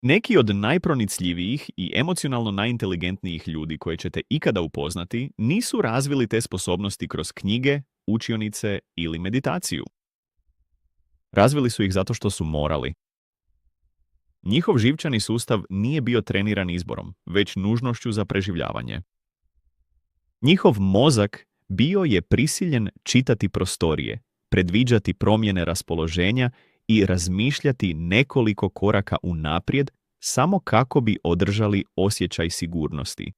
Neki od najpronicljivijih i emocionalno najinteligentnijih ljudi koje ćete ikada upoznati nisu razvili te sposobnosti kroz knjige, učionice ili meditaciju. Razvili su ih zato što su morali. Njihov živčani sustav nije bio treniran izborom, već nužnošću za preživljavanje. Njihov mozak bio je prisiljen čitati prostorije, predviđati promjene raspoloženja i razmišljati nekoliko koraka unaprijed samo kako bi održali osjećaj sigurnosti.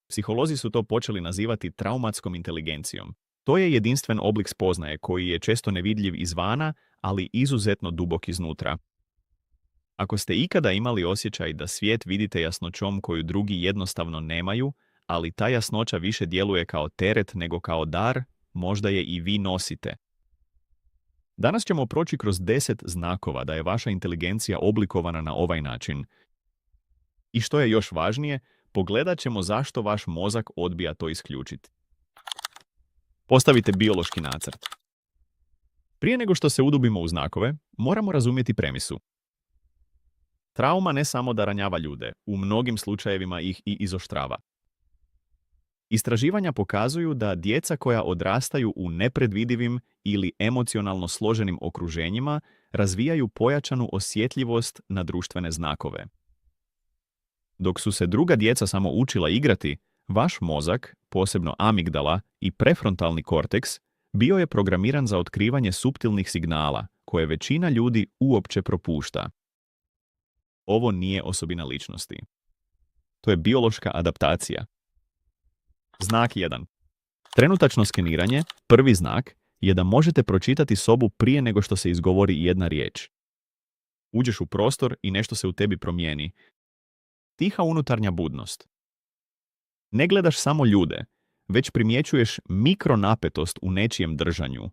Psiholozi su to počeli nazivati traumatskom inteligencijom. To je jedinstven oblik spoznaje koji je često nevidljiv izvana, ali izuzetno dubok iznutra. Ako ste ikada imali osjećaj da svijet vidite jasnoćom koju drugi jednostavno nemaju, ali ta jasnoća više djeluje kao teret nego kao dar, možda je i vi nosite. Danas ćemo proći kroz 10 znakova da je vaša inteligencija oblikovana na ovaj način. I što je još važnije, pogledat ćemo zašto vaš mozak odbija to isključiti. Postavite biološki nacrt. Prije nego što se udubimo u znakove, moramo razumjeti premisu. Trauma ne samo da ranjava ljude, u mnogim slučajevima ih i izoštrava. Istraživanja pokazuju da djeca koja odrastaju u nepredvidivim ili emocionalno složenim okruženjima razvijaju pojačanu osjetljivost na društvene znakove. Dok su se druga djeca samo učila igrati, vaš mozak, posebno amigdala i prefrontalni korteks, bio je programiran za otkrivanje suptilnih signala koje većina ljudi uopće propušta. Ovo nije osobina ličnosti. To je biološka adaptacija. Znak 1. Trenutačno skeniranje, prvi znak, je da možete pročitati sobu prije nego što se izgovori jedna riječ. Uđeš u prostor i nešto se u tebi promijeni. Tiha unutarnja budnost. Ne gledaš samo ljude, već primjećuješ mikronapetost u nečijem držanju,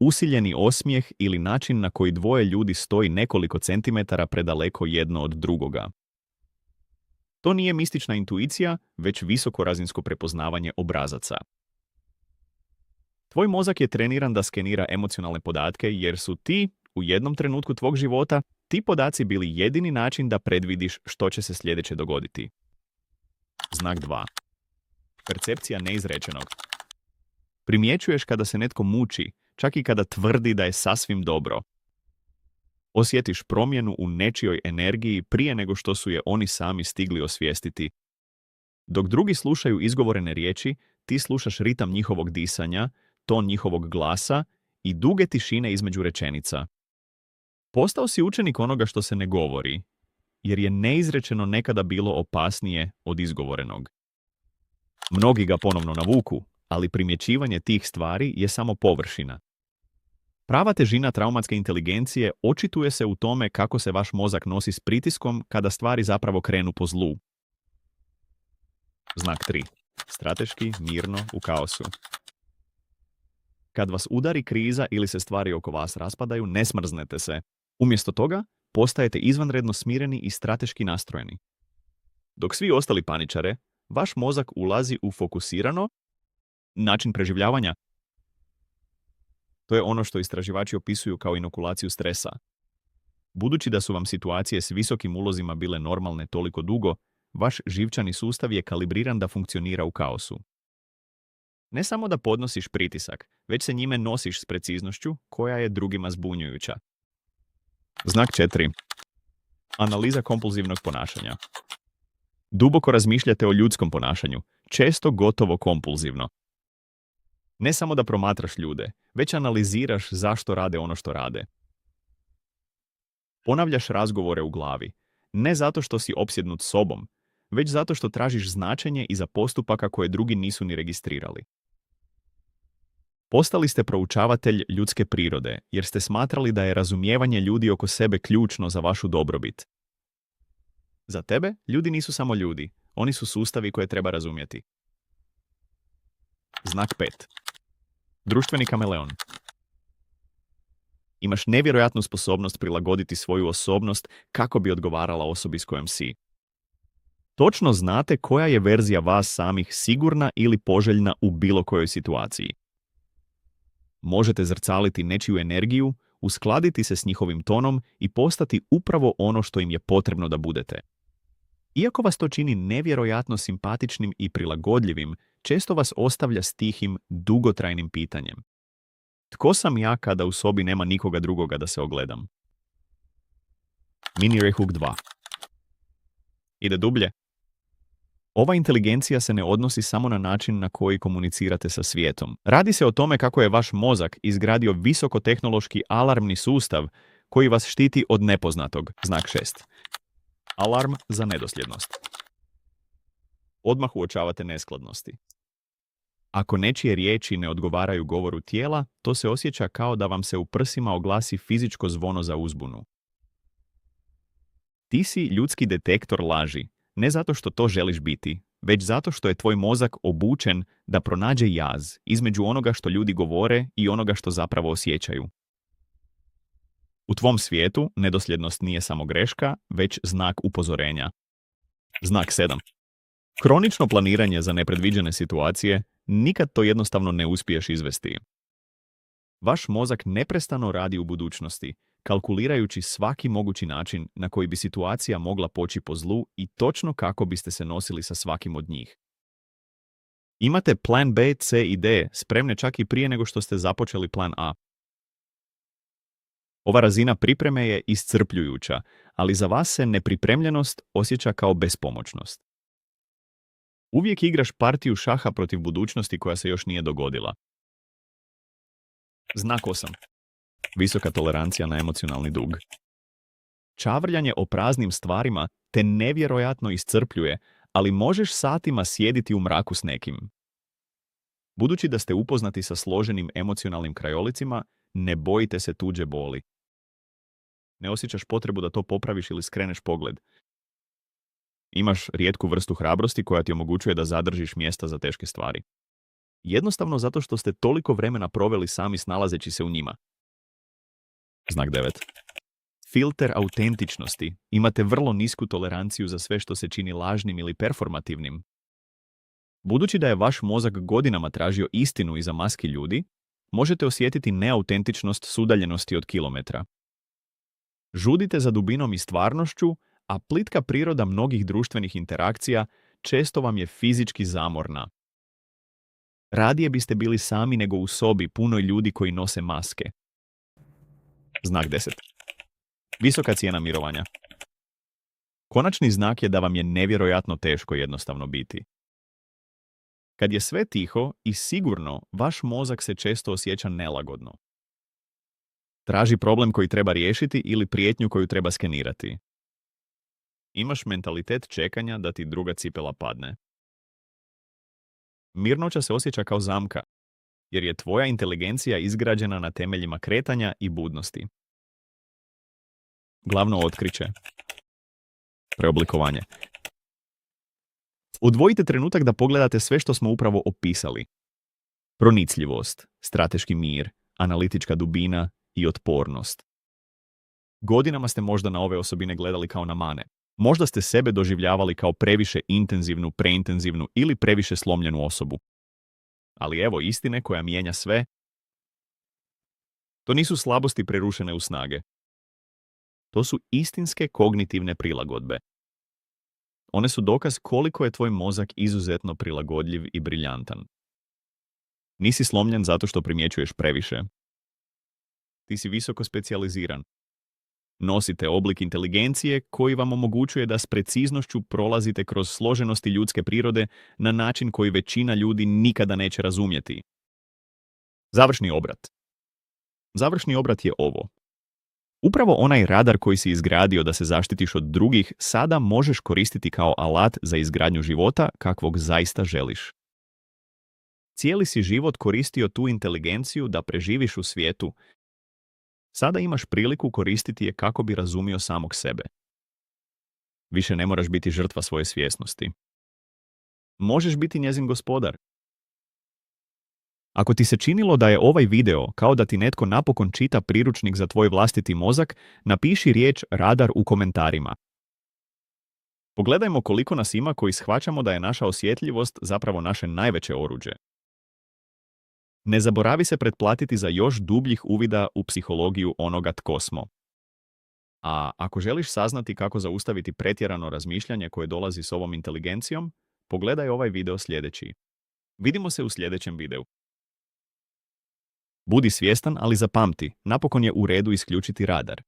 usiljeni osmijeh ili način na koji dvoje ljudi stoji nekoliko centimetara predaleko jedno od drugoga. To nije mistična intuicija, već visokorazinsko prepoznavanje obrazaca. Tvoj mozak je treniran da skenira emocionalne podatke jer su ti, u jednom trenutku tvog života, ti podaci bili jedini način da predvidiš što će se sljedeće dogoditi. Znak 2. Percepcija neizrečenog. Primjećuješ kada se netko muči, čak i kada tvrdi da je sasvim dobro. Osjetiš promjenu u nečijoj energiji prije nego što su je oni sami stigli osvijestiti. Dok drugi slušaju izgovorene riječi, ti slušaš ritam njihovog disanja, ton njihovog glasa i duge tišine između rečenica. Postao si učenik onoga što se ne govori, jer je neizrečeno nekada bilo opasnije od izgovorenog. Mnogi ga ponovno navuku, ali primjećivanje tih stvari je samo površina. Prava težina traumatske inteligencije očituje se u tome kako se vaš mozak nosi s pritiskom kada stvari zapravo krenu po zlu. Znak 3. Strateški, mirno, u kaosu. Kad vas udari kriza ili se stvari oko vas raspadaju, ne smrznete se. Umjesto toga, postajete izvanredno smireni i strateški nastrojeni. Dok svi ostali paničare, vaš mozak ulazi u fokusirano način preživljavanja. To je ono što istraživači opisuju kao inokulaciju stresa. Budući da su vam situacije s visokim ulozima bile normalne toliko dugo, vaš živčani sustav je kalibriran da funkcionira u kaosu. Ne samo da podnosiš pritisak, već se njime nosiš s preciznošću koja je drugima zbunjujuća. Znak 4. Analiza kompulzivnog ponašanja. Duboko razmišljate o ljudskom ponašanju, često gotovo kompulzivno. Ne samo da promatraš ljude, već analiziraš zašto rade ono što rade. Ponavljaš razgovore u glavi, ne zato što si opsjednut sobom, već zato što tražiš značenje iza postupaka koje drugi nisu ni registrirali. Postali ste proučavatelj ljudske prirode, jer ste smatrali da je razumijevanje ljudi oko sebe ključno za vašu dobrobit. Za tebe, ljudi nisu samo ljudi, oni su sustavi koje treba razumjeti. Znak 5. Društveni kameleon. Imaš nevjerojatnu sposobnost prilagoditi svoju osobnost kako bi odgovarala osobi s kojom si. Točno znate koja je verzija vas samih sigurna ili poželjna u bilo kojoj situaciji. Možete zrcaliti nečiju energiju, uskladiti se s njihovim tonom i postati upravo ono što im je potrebno da budete. Iako vas to čini nevjerojatno simpatičnim i prilagodljivim, često vas ostavlja s tihim, dugotrajnim pitanjem. Tko sam ja kada u sobi nema nikoga drugoga da se ogledam? Mini Rehook 2. Ide dublje. Ova inteligencija se ne odnosi samo na način na koji komunicirate sa svijetom. Radi se o tome kako je vaš mozak izgradio visokotehnološki alarmni sustav koji vas štiti od nepoznatog. Znak 6. Alarm za nedosljednost. Odmah uočavate neskladnosti. Ako nečije riječi ne odgovaraju govoru tijela, to se osjeća kao da vam se u prsima oglasi fizičko zvono za uzbunu. Ti si ljudski detektor laži, ne zato što to želiš biti, već zato što je tvoj mozak obučen da pronađe jaz između onoga što ljudi govore i onoga što zapravo osjećaju. U tvom svijetu nedosljednost nije samo greška, već znak upozorenja. Znak 7. Kronično planiranje za nepredviđene situacije, nikad to jednostavno ne uspiješ izvesti. Vaš mozak neprestano radi u budućnosti, kalkulirajući svaki mogući način na koji bi situacija mogla poći po zlu i točno kako biste se nosili sa svakim od njih. Imate plan B, C i D spremne čak i prije nego što ste započeli plan A. Ova razina pripreme je iscrpljujuća, ali za vas se nepripremljenost osjeća kao bespomoćnost. Uvijek igraš partiju šaha protiv budućnosti koja se još nije dogodila. Znak 8. Visoka tolerancija na emocionalni dug. Čavrljanje o praznim stvarima te nevjerojatno iscrpljuje, ali možeš satima sjediti u mraku s nekim. Budući da ste upoznati sa složenim emocionalnim krajolicima, ne bojite se tuđe boli. Ne osjećaš potrebu da to popraviš ili skreneš pogled. Imaš rijetku vrstu hrabrosti koja ti omogućuje da zadržiš mjesta za teške stvari. Jednostavno zato što ste toliko vremena proveli sami snalazeći se u njima. Znak 9. Filter autentičnosti. Imate vrlo nisku toleranciju za sve što se čini lažnim ili performativnim. Budući da je vaš mozak godinama tražio istinu iza maski ljudi, možete osjetiti neautentičnost s udaljenosti od kilometra. Žudite za dubinom i stvarnošću, a plitka priroda mnogih društvenih interakcija često vam je fizički zamorna. Radije biste bili sami nego u sobi punoj ljudi koji nose maske. Znak 10. Visoka cijena mirovanja. Konačni znak je da vam je nevjerojatno teško jednostavno biti. Kad je sve tiho i sigurno, vaš mozak se često osjeća nelagodno. Traži problem koji treba riješiti ili prijetnju koju treba skenirati. Imaš mentalitet čekanja da ti druga cipela padne. Mirnoća se osjeća kao zamka, jer je tvoja inteligencija izgrađena na temeljima kretanja i budnosti. Glavno otkriće. Preoblikovanje. Odvojite trenutak da pogledate sve što smo upravo opisali. Pronicljivost, strateški mir, analitička dubina i otpornost. Godinama ste možda na ove osobine gledali kao na mane. Možda ste sebe doživljavali kao previše intenzivnu, preintenzivnu ili previše slomljenu osobu. Ali evo istine koja mijenja sve. To nisu slabosti prerušene u snage. To su istinske kognitivne prilagodbe. One su dokaz koliko je tvoj mozak izuzetno prilagodljiv i briljantan. Nisi slomljen zato što primjećuješ previše. Ti si visoko specijaliziran. Nosite oblik inteligencije koji vam omogućuje da s preciznošću prolazite kroz složenosti ljudske prirode na način koji većina ljudi nikada neće razumjeti. Završni obrat. Završni obrat je ovo. Upravo onaj radar koji si izgradio da se zaštitiš od drugih sada možeš koristiti kao alat za izgradnju života kakvog zaista želiš. Cijeli si život koristio tu inteligenciju da preživiš u svijetu. Sada imaš priliku koristiti je kako bi razumio samog sebe. Više ne moraš biti žrtva svoje svjesnosti. Možeš biti njezin gospodar. Ako ti se činilo da je ovaj video kao da ti netko napokon čita priručnik za tvoj vlastiti mozak, napiši riječ radar u komentarima. Pogledajmo koliko nas ima koji shvaćamo da je naša osjetljivost zapravo naše najveće oruđe. Ne zaboravi se pretplatiti za još dubljih uvida u psihologiju onoga tko smo. A ako želiš saznati kako zaustaviti pretjerano razmišljanje koje dolazi s ovom inteligencijom, pogledaj ovaj video sljedeći. Vidimo se u sljedećem videu. Budi svjestan, ali zapamti, napokon je u redu isključiti radar.